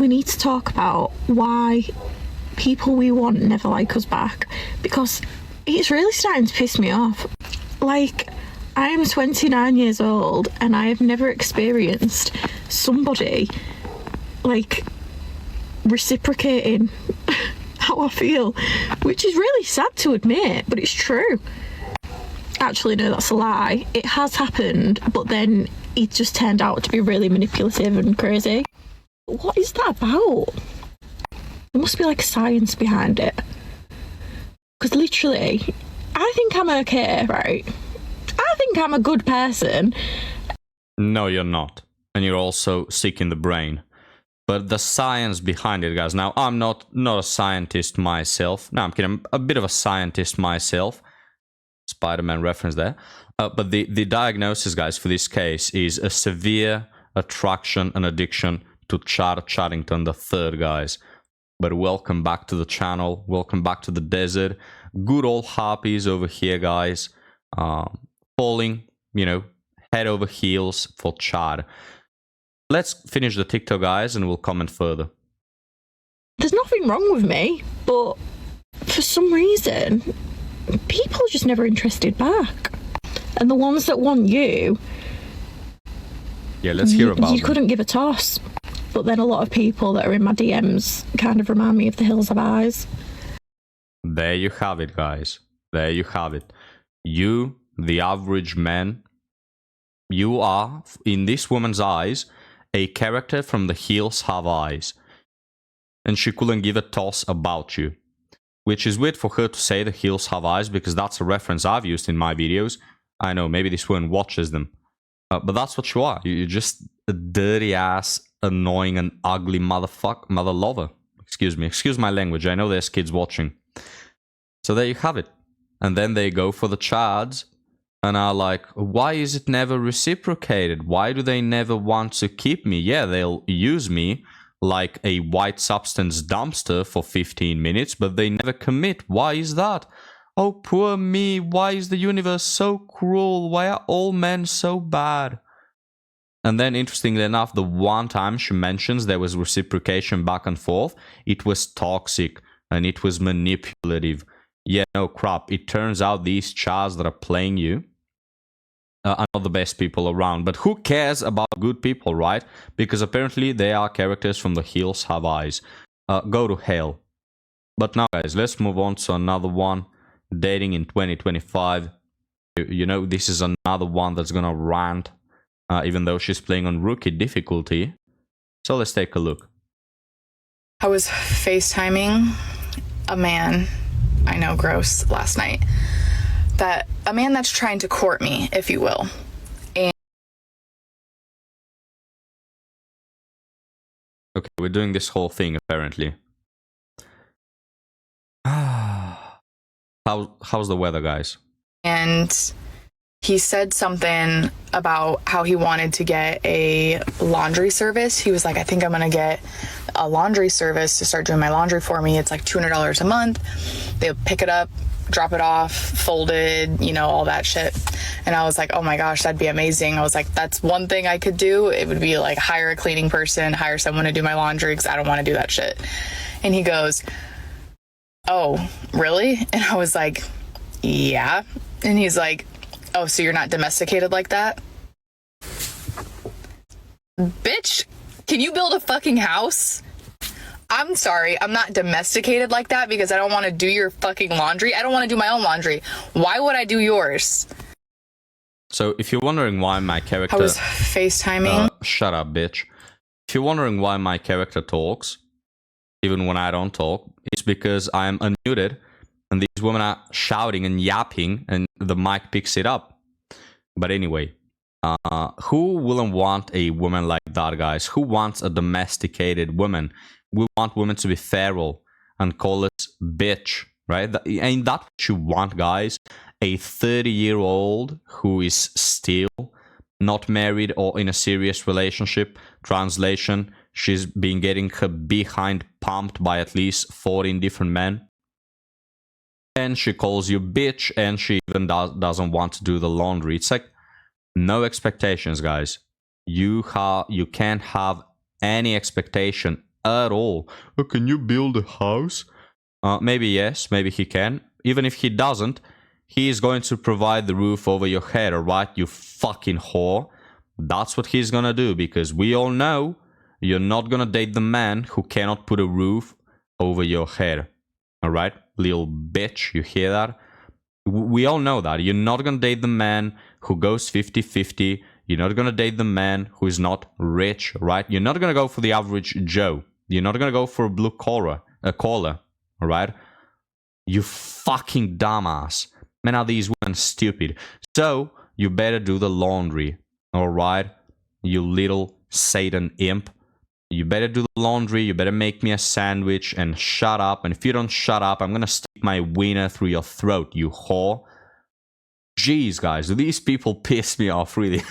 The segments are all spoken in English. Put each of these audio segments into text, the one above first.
we need to talk about why people we want never like us back, because it's really starting to piss me off. Like, I am 29 years old and I have never experienced somebody like reciprocating how I feel, which is really sad to admit, but it's true. Actually, no, that's a lie. It has happened, but then it just turned out to be really manipulative and crazy. What is that about? There must be like science behind it. Because literally, I think I'm okay, right? I think I'm a good person. No, you're not. And you're also sick in the brain. But the science behind it, guys. Now, I'm not a scientist myself. No, I'm kidding. I'm a bit of a scientist myself. Spider-Man reference there. But the diagnosis, guys, for this case is a severe attraction and addiction to Chad Chaddington III, guys. But welcome back to the channel. Welcome back to the desert. Good old harpies over here, guys. Falling, you know, head over heels for Chad. Let's finish the TikTok, guys, and we'll comment further. There's nothing wrong with me, but for some reason, people are just never interested back. And the ones that want you... Yeah, let's hear about You them. couldn't give a toss. But then a lot of people that are in my DMs kind of remind me of the Hills of Eyes. There you have it, guys. There you have it. You, the average man, you are, in this woman's eyes, a character from The Hills Have Eyes. And she couldn't give a toss about you. Which is weird for her to say The Hills Have Eyes, because that's a reference I've used in my videos. I know, maybe this woman watches them. But that's what you are. You're just a dirty-ass, annoying and ugly mother lover. Excuse me. Excuse my language. I know there's kids watching. So there you have it. And then they go for the Chads and are like, why is it never reciprocated? Why do they never want to keep me? Yeah, they'll use me like a white substance dumpster for 15 minutes, but they never commit. Why is that? Oh, poor me. Why is the universe so cruel? Why are all men so bad? And then, interestingly enough, the one time she mentions there was reciprocation back and forth, it was toxic and it was manipulative. Yeah, no crap. It turns out these Chads that are playing you are not the best people around. But who cares about good people, right? Because apparently they are characters from The Hills Have Eyes. Go to hell. But now, guys, let's move on to another one. Dating in 2025. You know, this is another one that's gonna rant. Even though she's playing on rookie difficulty. So let's take a look. I was FaceTiming a man, I know, gross, last night. A man that's trying to court me, if you will. And okay, we're doing this whole thing apparently. How's the weather, guys? And he said something about how he wanted to get a laundry service. He was like, I think I'm gonna get a laundry service to start doing my laundry for me. It's like $200 a month. They'll pick it up, drop it off, folded, you know, all that shit. And I was like, oh my gosh, that'd be amazing. I was like, that's one thing I could do. It would be like hire a cleaning person, hire someone to do my laundry because I don't want to do that shit. And he goes, oh, really? And I was like, yeah. And he's like, oh, so you're not domesticated like that? Bitch, can you build a fucking house? I'm sorry, I'm not domesticated like that because I don't want to do your fucking laundry. I don't want to do my own laundry. Why would I do yours? So if you're wondering why my character... I was FaceTiming. Shut up, bitch. If you're wondering why my character talks, even when I don't talk, it's because I am unmuted and these women are shouting and yapping and the mic picks it up. But anyway, who wouldn't want a woman like that, guys? Who wants a domesticated woman? We want women to be feral and call us bitch, right? Ain't that what you want, guys? A 30-year-old who is still not married or in a serious relationship. Translation, she's been getting her behind pumped by at least 14 different men. And she calls you bitch, and she even doesn't want to do the laundry. It's like, no expectations, guys. You can't have any expectation at all. Oh, can you build a house? Maybe yes, maybe he can. Even if he doesn't, he is going to provide the roof over your head, alright, you fucking whore. That's what he's gonna do, because we all know you're not gonna date the man who cannot put a roof over your head. Alright, little bitch, you hear that? We all know that. You're not gonna date the man who goes 50-50. You're not gonna date the man who is not rich, right? You're not gonna go for the average Joe. You're not gonna go for a blue collar, alright? You fucking dumbass. Man, are these women stupid? So, you better do the laundry, alright? You little Satan imp. You better do the laundry, you better make me a sandwich, and shut up. And if you don't shut up, I'm gonna stick my wiener through your throat, you whore. Jeez, guys, do these people piss me off, really?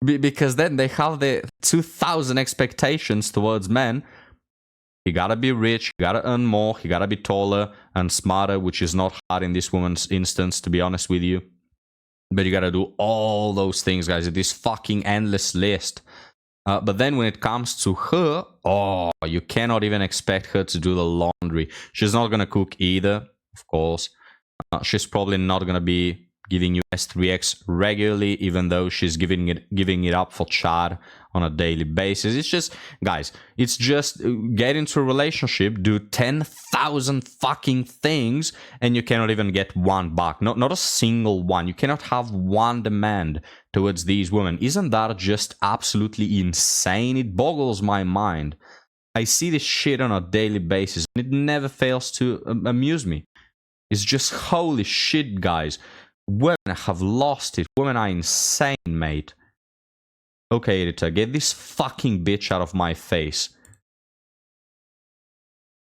Because then they have the 2,000 expectations towards men. You gotta be rich, you gotta earn more, you gotta be taller and smarter, which is not hard in this woman's instance, to be honest with you. But you gotta do all those things, guys. This fucking endless list. But then when it comes to her, oh, you cannot even expect her to do the laundry. She's not gonna cook either, of course. She's probably not gonna be giving you S3X regularly, even though she's giving it up for Chad on a daily basis. It's just, guys, it's just get into a relationship, do 10,000 fucking things, and you cannot even get one back. Not a single one. You cannot have one demand towards these women. Isn't that just absolutely insane? It boggles my mind. I see this shit on a daily basis, and it never fails to amuse me. It's just holy shit, guys. Women have lost it. Women are insane, mate. Okay, editor, get this fucking bitch out of my face.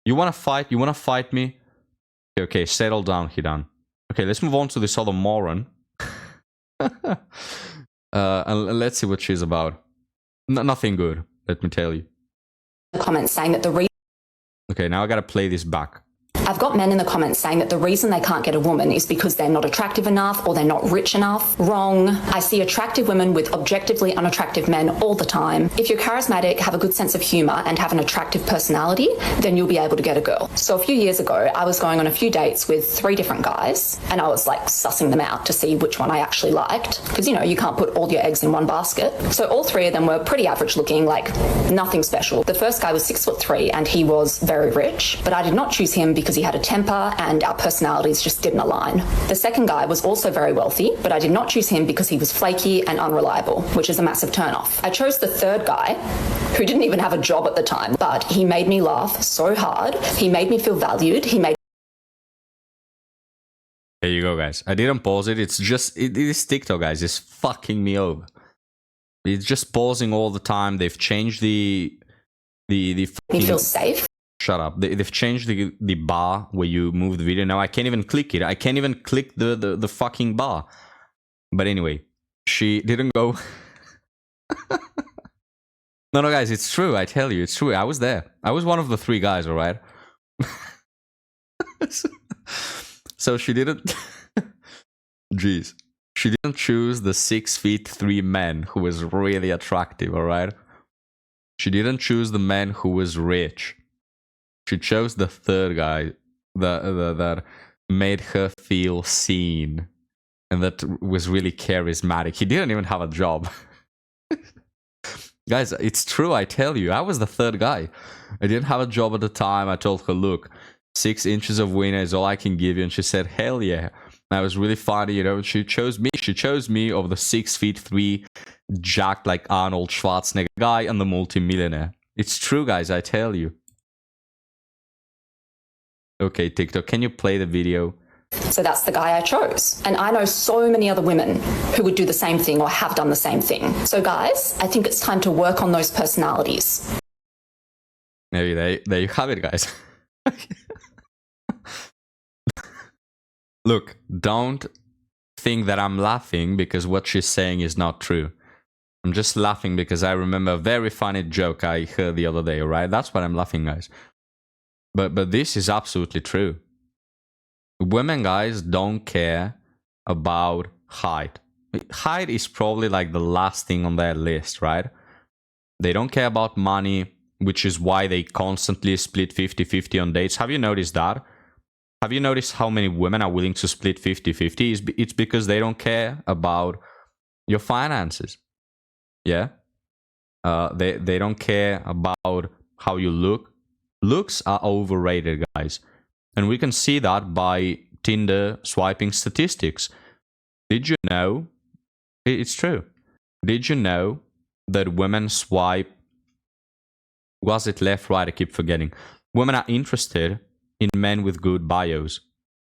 You wanna fight? You wanna fight me? Okay, settle down, Hidan. Okay, let's move on to this other moron. And let's see what she's about. Nothing good, let me tell you. Comments saying that the reason Okay, now I gotta play this back. I've got men in the comments saying that the reason they can't get a woman is because they're not attractive enough or they're not rich enough. Wrong. I see attractive women with objectively unattractive men all the time. If you're charismatic, have a good sense of humor, and have an attractive personality, then you'll be able to get a girl. So a few years ago, I was going on a few dates with 3 different guys, and I was like sussing them out to see which one I actually liked. Because, you know, you can't put all your eggs in one basket. So all 3 of them were pretty average looking, like nothing special. The first guy was 6'3" and he was very rich, but I did not choose him because he had a temper and our personalities just didn't align. The second guy was also very wealthy, but I did not choose him because he was flaky and unreliable, which is a massive turnoff. I chose the third guy, who didn't even have a job at the time, but he made me laugh so hard. He made me feel valued. There you go, guys. I didn't pause it. It's just, it is TikTok, guys. It's fucking me over. It's just pausing all the time. They've changed the me feel safe. Shut up. They've changed the bar where you move the video. Now I can't even click it. I can't even click the fucking bar. But anyway, she didn't go. No, guys, it's true. I tell you, it's true. I was there. I was one of the 3 guys, all right? So she didn't... Jeez. She didn't choose the 6'3" man who was really attractive, all right? She didn't choose the man who was rich. She chose the third guy that made her feel seen and that was really charismatic. He didn't even have a job. Guys, it's true, I tell you. I was the third guy. I didn't have a job at the time. I told her, look, 6 inches of wiener is all I can give you. And she said, hell yeah. That was really funny, you know. She chose me. She chose me over the 6'3", jacked like Arnold Schwarzenegger guy and the multimillionaire. It's true, guys, I tell you. Okay, TikTok, can you play the video? So that's the guy I chose. And I know so many other women who would do the same thing or have done the same thing. So guys, I think it's time to work on those personalities. There you have it, guys. Look, don't think that I'm laughing because what she's saying is not true. I'm just laughing because I remember a very funny joke I heard the other day, right? That's why I'm laughing, guys. But this is absolutely true. Women, guys, don't care about height. Height is probably like the last thing on their list, right? They don't care about money, which is why they constantly split 50-50 on dates. Have you noticed that? Have you noticed how many women are willing to split 50-50? It's because they don't care about your finances. Yeah? They don't care about how you look. Looks are overrated, guys. And we can see that by Tinder swiping statistics. Did you know? It's true. Did you know that women swipe... Was it left, right? I keep forgetting. Women are interested in men with good bios.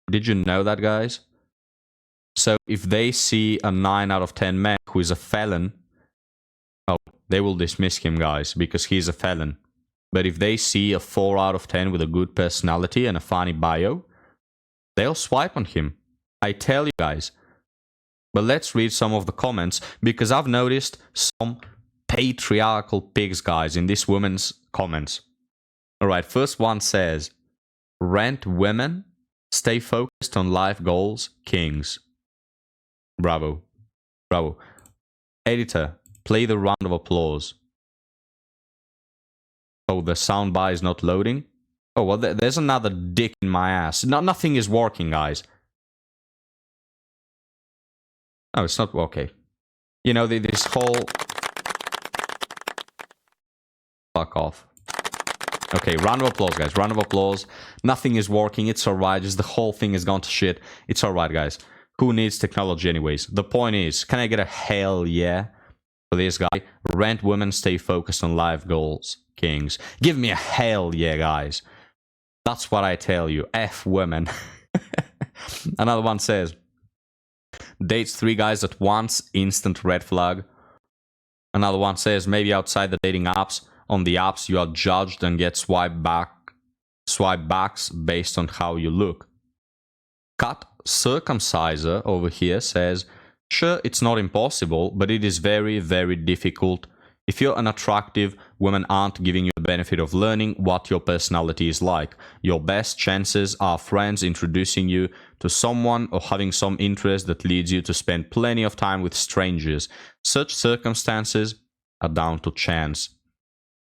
Did you know that, guys? So if they see a 9 out of 10 man who is a felon, oh, they will dismiss him, guys, because he's a felon. But if they see a 4 out of 10 with a good personality and a funny bio, they'll swipe on him. I tell you, guys. But let's read some of the comments, because I've noticed some patriarchal pigs, guys, in this woman's comments. Alright, first one says, rant women, stay focused on life goals, kings. Bravo. Bravo. Editor, play the round of applause. Oh, the soundbar is not loading? Oh, well, there's another dick in my ass. Nothing is working, guys. No, it's not okay. You know, this whole... Fuck off. Okay, round of applause, guys. Round of applause. Nothing is working. It's alright. Just the whole thing has gone to shit. It's alright, guys. Who needs technology anyways? The point is, can I get a hell yeah for this guy? Rant women, stay focused on life goals, kings. Give me a hell yeah, guys. That's what I tell you. F women. Another one says, dates 3 guys at once, instant red flag. Another one says, maybe outside the dating apps, on the apps you are judged and get swipe backs based on how you look. Cut Circumciser over here says, sure, it's not impossible, but it is very, very difficult. If you're unattractive, women aren't giving you the benefit of learning what your personality is like. Your best chances are friends introducing you to someone or having some interest that leads you to spend plenty of time with strangers. Such circumstances are down to chance.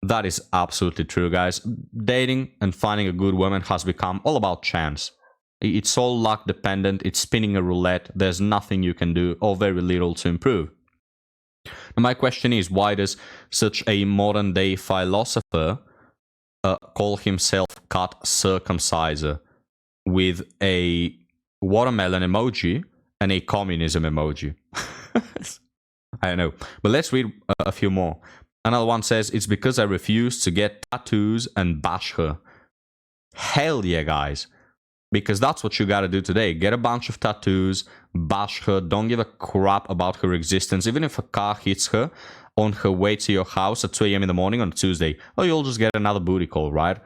That is absolutely true, guys. Dating and finding a good woman has become all about chance. It's all luck dependent, it's spinning a roulette, there's nothing you can do or very little to improve. Now my question is, why does such a modern day philosopher call himself Cut Circumciser with a watermelon emoji and a communism emoji? I don't know, but let's read a few more. Another one says, it's because I refuse to get tattoos and bash her. Hell yeah, guys. Because that's what you gotta do today. Get a bunch of tattoos, bash her, don't give a crap about her existence. Even if a car hits her on her way to your house at 2 a.m. in the morning on a Tuesday, or you'll just get another booty call, right?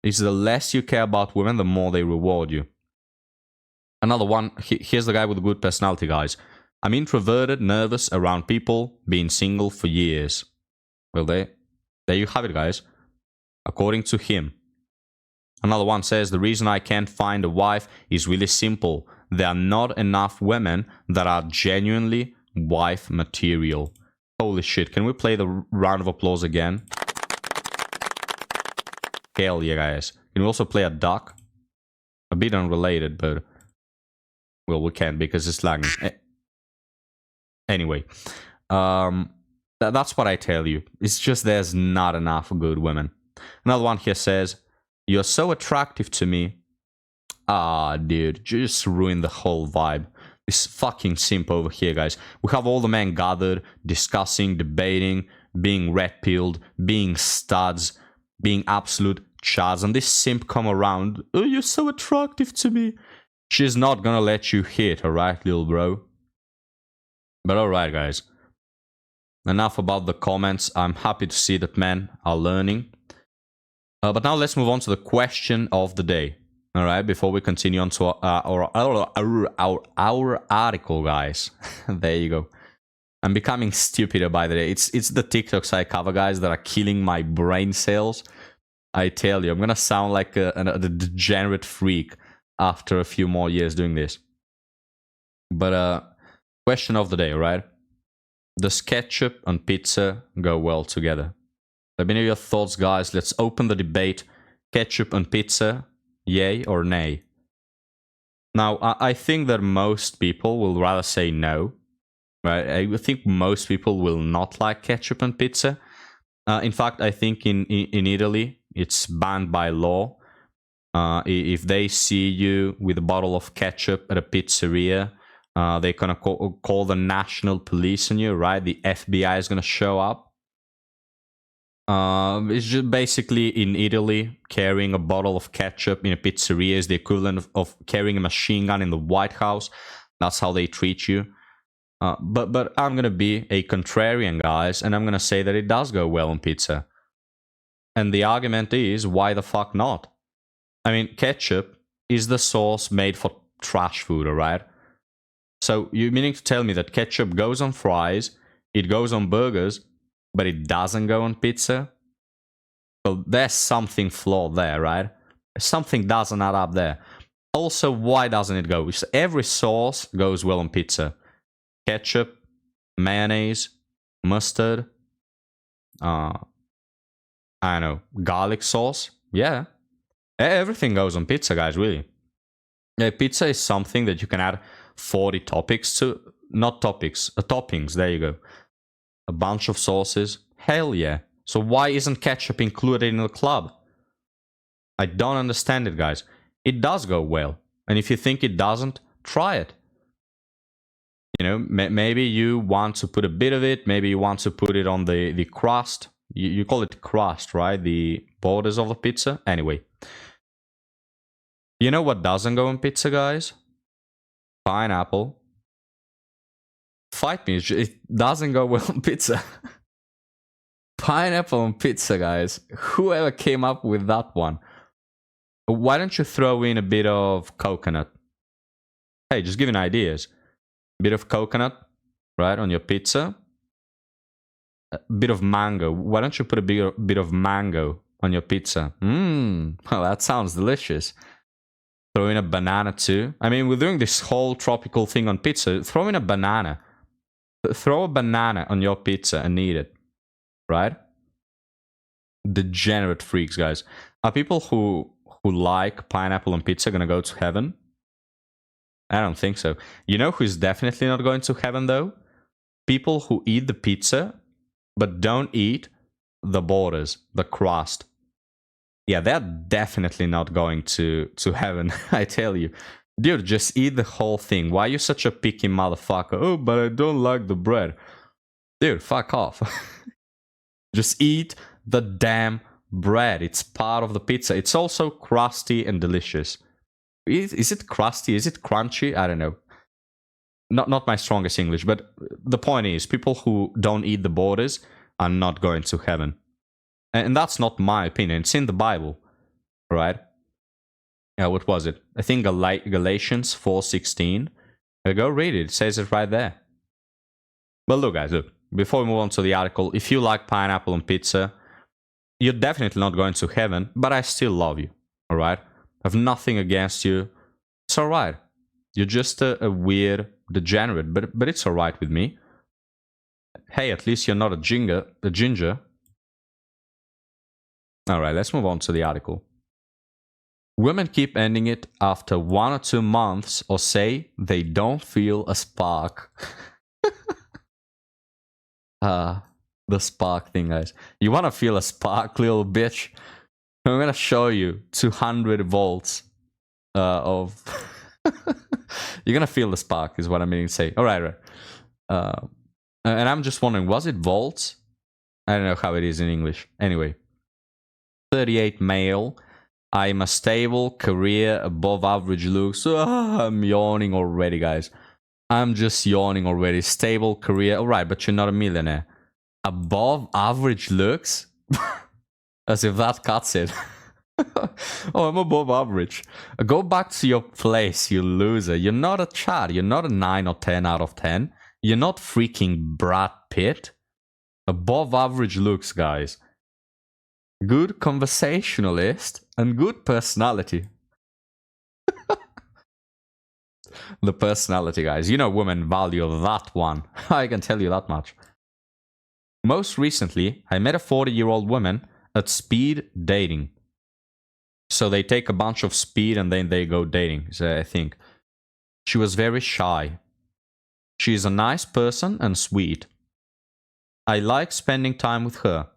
It's the less you care about women, the more they reward you. Another one, here's the guy with a good personality, guys. I'm introverted, nervous around people, been single for years. Well, there you have it, guys. According to him. Another one says, the reason I can't find a wife is really simple. There are not enough women that are genuinely wife material. Holy shit, can we play the round of applause again? Hell yeah, guys. Can we also play a duck? A bit unrelated, but... well, we can't because it's lagging. Anyway. That's what I tell you. It's just there's not enough good women. Another one here says, you're so attractive to me. Ah, dude, just ruined the whole vibe. This fucking simp over here, guys. We have all the men gathered, discussing, debating, being red-pilled, being studs, being absolute chads, and this simp come around, oh, you're so attractive to me. She's not gonna let you hit, alright, little bro? But alright, guys. Enough about the comments. I'm happy to see that men are learning. But now let's move on to the question of the day. All right, before we continue on to our article, guys. There you go. I'm becoming stupider by the day. It's the TikToks I cover, guys, that are killing my brain cells. I tell you, I'm gonna sound like a degenerate freak after a few more years doing this. But question of the day, right? Does ketchup and pizza go well together? Let me know your thoughts, guys. Let's open the debate. Ketchup on pizza, yay or nay? Now, I think that most people will rather say no. Right? I think most people will not like ketchup on pizza. In fact, I think in Italy, it's banned by law. If they see you with a bottle of ketchup at a pizzeria, they're gonna call the national police on you, right? The FBI is gonna show up. It's just basically in Italy, carrying a bottle of ketchup in a pizzeria is the equivalent of carrying a machine gun in the White House. That's how they treat you. But I'm gonna be a contrarian, guys, and I'm gonna say that it does go well on pizza. And the argument is, why the fuck not? I mean, ketchup is the sauce made for trash food, alright? So you're meaning to tell me that ketchup goes on fries, it goes on burgers, but it doesn't go on pizza? Well, there's something flawed there, right? Something doesn't add up there. Also, why doesn't it go? Every sauce goes well on pizza. Ketchup, mayonnaise, mustard, I don't know, garlic sauce. Yeah. Everything goes on pizza, guys, really. Pizza is something that you can add 40 topics to. Not topics, toppings, there you go. A bunch of sauces. Hell yeah. So why isn't ketchup included in the club? I don't understand it, guys. It does go well. And if you think it doesn't, try it. You know, maybe you want to put a bit of it. Maybe you want to put it on the crust. You call it crust, right? The borders of the pizza. Anyway. You know what doesn't go on pizza, guys? Pineapple. Fight me. It doesn't go well on pizza. Pineapple on pizza, guys. Whoever came up with that one? Why don't you throw in a bit of coconut? Hey, just giving ideas. Bit of coconut, right, on your pizza. A bit of mango. Why don't you put a bit of mango on your pizza? Well, that sounds delicious. Throw in a banana too. I mean, we're doing this whole tropical thing on pizza. Throw in a banana. Throw a banana on your pizza and eat it, right? Degenerate freaks, guys. Are people who like pineapple on pizza gonna go to heaven? I don't think so. You know who's definitely not going to heaven, though? People who eat the pizza, but don't eat the borders, the crust. Yeah, they're definitely not going to heaven, I tell you. Dude, just eat the whole thing. Why are you such a picky motherfucker? Oh, but I don't like the bread. Dude, fuck off. Just eat the damn bread. It's part of the pizza. It's also crusty and delicious. Is it crusty? Is it crunchy? I don't know. Not my strongest English, but the point is, people who don't eat the borders are not going to heaven. And that's not my opinion. It's in the Bible, right? Yeah, what was it? I think Galatians 4:16. Go read it. It says it right there. But look, guys, look. Before we move on to the article, if you like pineapple on pizza, you're definitely not going to heaven, but I still love you, all right? I have nothing against you. It's all right. You're just a weird degenerate, but it's all right with me. Hey, at least you're not a ginger. All right, let's move on to the article. Women keep ending it after 1 or 2 months or say they don't feel a spark. The spark thing, guys. You want to feel a spark, little bitch? I'm going to show you 200 volts of... You're going to feel the spark is what I'm meaning to say. All right. And I'm just wondering, was it volts? I don't know how it is in English. Anyway. 38 male. I'm a stable career, above average looks. I'm yawning already, guys. I'm just yawning already. Stable career. All right, but you're not a millionaire. Above average looks? As if that cuts it. Oh, I'm above average. Go back to your place, you loser. You're not a Chad. You're not a 9 or 10 out of 10. You're not freaking Brad Pitt. Above average looks, guys. Good conversationalist and good personality. The personality, guys. You know women value that one. I can tell you that much. Most recently, I met a 40-year-old woman at speed dating. So they take a bunch of speed and then they go dating, so I think. She was very shy. She is a nice person and sweet. I like spending time with her.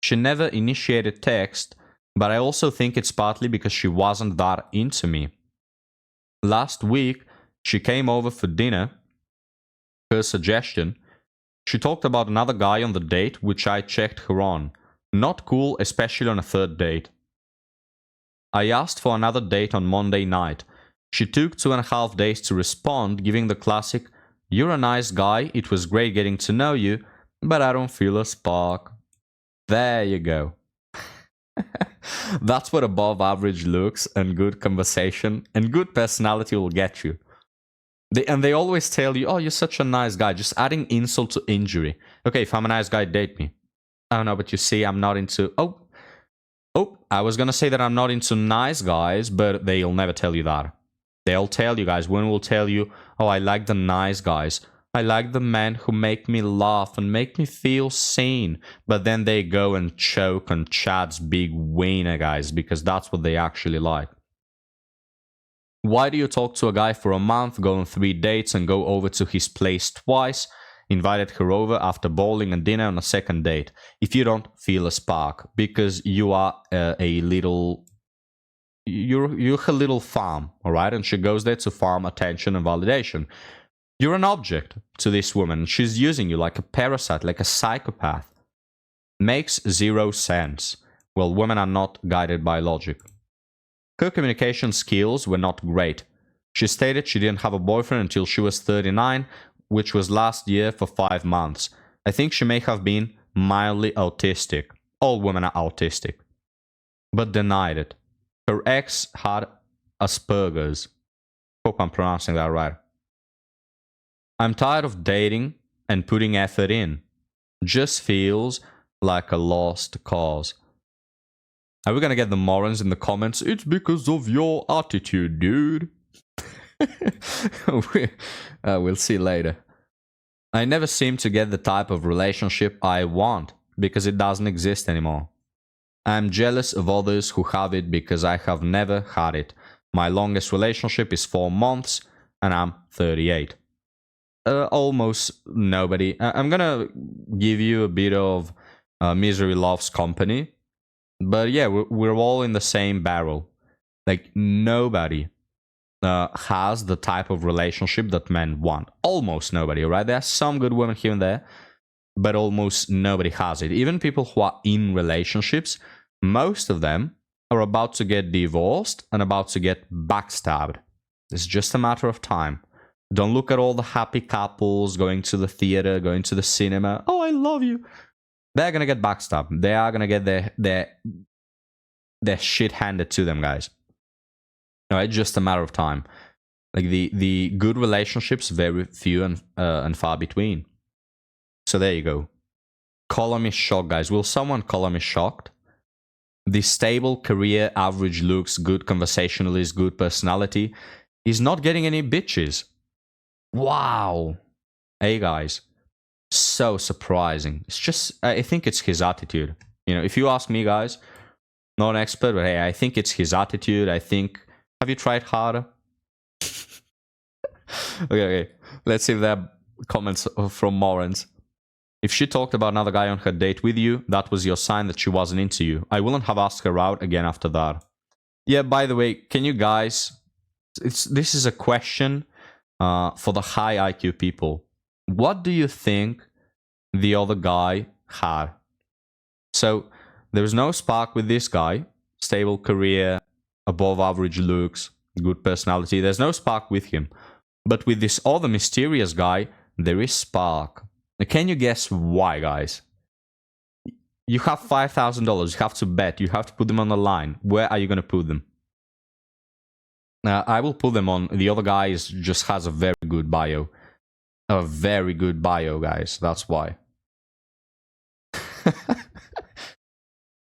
She never initiated text, but I also think it's partly because she wasn't that into me. Last week, she came over for dinner. Her suggestion. She talked about another guy on the date, which I checked her on. Not cool, especially on a third date. I asked for another date on Monday night. She took 2.5 days to respond, giving the classic, "You're a nice guy, it was great getting to know you, but I don't feel a spark." There you go. That's what above average looks and good conversation and good personality will get you. They always tell you, "Oh, you're such a nice guy," just adding insult to injury. Okay, if I'm a nice guy, date me. Oh no, but you see, I'm not into... Oh, I was gonna say that I'm not into nice guys, but they'll never tell you that. They'll tell you guys, women will tell you, "Oh, I like the nice guys. I like the men who make me laugh and make me feel seen." But then they go and choke on Chad's big wiener, guys, because that's what they actually like. Why do you talk to a guy for a month, go on 3 dates and go over to his place twice, invited her over after bowling and dinner on a second date, if you don't feel a spark? Because you are a little... You're her little farm, alright? And she goes there to farm attention and validation. You're an object to this woman. She's using you like a parasite, like a psychopath. Makes zero sense. Well, women are not guided by logic. Her communication skills were not great. She stated she didn't have a boyfriend until she was 39, which was last year for 5 months. I think she may have been mildly autistic. All women are autistic. But denied it. Her ex had Asperger's. Hope I'm pronouncing that right. I'm tired of dating and putting effort in. Just feels like a lost cause. Are we gonna get the morons in the comments? It's because of your attitude, dude. We'll see later. I never seem to get the type of relationship I want because it doesn't exist anymore. I'm jealous of others who have it because I have never had it. My longest relationship is 4 months and I'm 38. Almost nobody. I'm gonna give you a bit of misery loves company. But yeah, we're all in the same barrel. Like, nobody has the type of relationship that men want. Almost nobody, right? There are some good women here and there, but almost nobody has it. Even people who are in relationships, most of them are about to get divorced and about to get backstabbed. It's just a matter of time. Don't look at all the happy couples going to the theater, going to the cinema. "Oh, I love you." They're gonna get backstabbed. They are gonna get their shit handed to them, guys. No, it's just a matter of time. Like the good relationships, very few and far between. So there you go. Color me shocked, guys. Will someone color me shocked? The stable career, average looks, good conversationalist, good personality is not getting any bitches. Wow. Hey, guys. So surprising. It's just, I think it's his attitude. You know, if you ask me, guys, not an expert, but hey, I think it's his attitude. I think, have you tried harder? Okay. Let's see if there are comments from Morans. If she talked about another guy on her date with you, that was your sign that she wasn't into you. I wouldn't have asked her out again after that. Yeah, by the way, can you guys... This is a question for the high IQ people. What do you think the other guy had? So, there's no spark with this guy. Stable career, above average looks, good personality. There's no spark with him. But with this other mysterious guy, there is spark. Now, can you guess why, guys? You have $5,000. You have to bet. You have to put them on the line. Where are you going to put them? I will put them on... The other guy just has a very good bio. A very good bio, guys. That's why.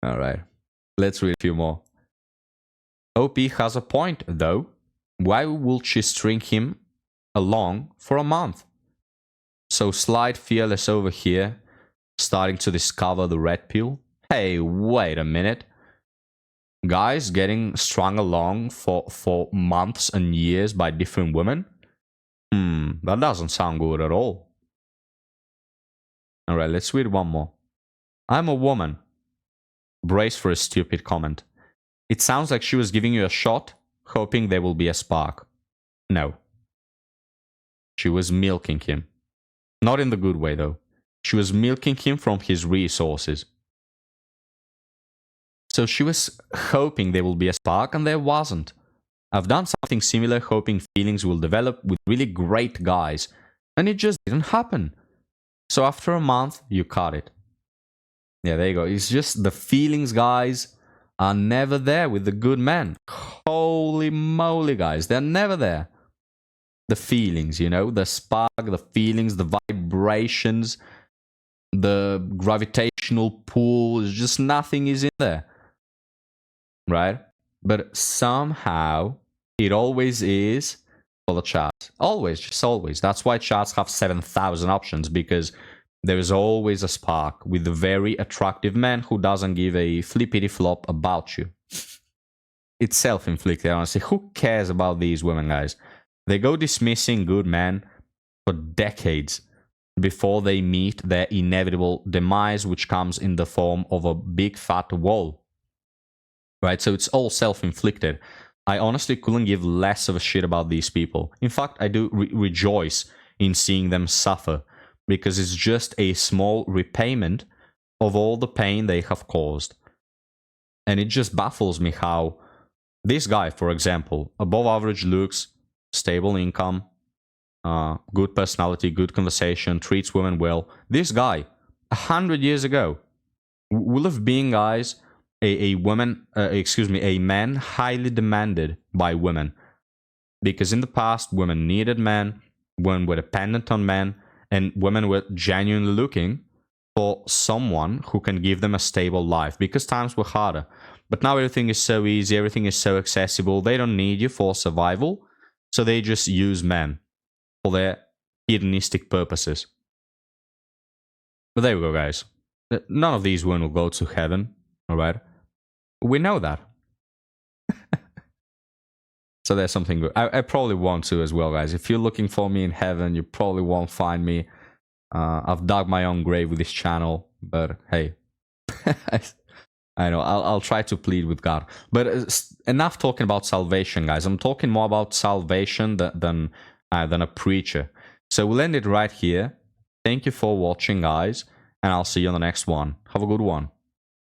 Alright. Let's read a few more. OP has a point, though. Why would she string him along for a month? So slide fearless over here. starting to discover the red pill. Hey, wait a minute. Guys getting strung along for months and years by different women? That doesn't sound good at all. Alright, let's read one more. I'm a woman. Brace for a stupid comment. It sounds like she was giving you a shot, hoping there will be a spark. No. She was milking him. Not in the good way, though. She was milking him from his resources. So she was hoping there will be a spark, and there wasn't. I've done something similar, hoping feelings will develop with really great guys, and it just didn't happen. So after a month, you cut it. Yeah, there you go. It's just the feelings, guys, are never there with the good men. Holy moly, guys. They're never there. The feelings, you know, the spark, the feelings, the vibrations, the gravitational pull, just nothing is in there. Right? But somehow, it always is for the charts. Always, just always. That's why charts have 7,000 options, because there is always a spark with a very attractive man who doesn't give a flippity flop about you. It's self-inflicted, honestly. Who cares about these women, guys? They go dismissing good men for decades before they meet their inevitable demise, which comes in the form of a big fat wall. Right? So it's all self-inflicted. I honestly couldn't give less of a shit about these people. In fact, I do rejoice in seeing them suffer, because it's just a small repayment of all the pain they have caused. And it just baffles me how this guy, for example, above average looks, stable income, good personality, good conversation, treats women well. This guy, 100 years ago, will have been, guys, a man highly demanded by women. Because in the past, women needed men, women were dependent on men, and women were genuinely looking for someone who can give them a stable life, because times were harder. But now everything is so easy, everything is so accessible, they don't need you for survival, so they just use men for their hedonistic purposes. But there we go, guys. None of these women will go to heaven, alright? We know that. So there's something good. I probably want to as well, guys. If you're looking for me in heaven, you probably won't find me. I've dug my own grave with this channel, but hey, I know I'll try to plead with God. But enough talking about salvation, guys. I'm talking more about salvation than a preacher. So we'll end it right here. Thank you for watching, guys, and I'll see you on the next one. Have a good one.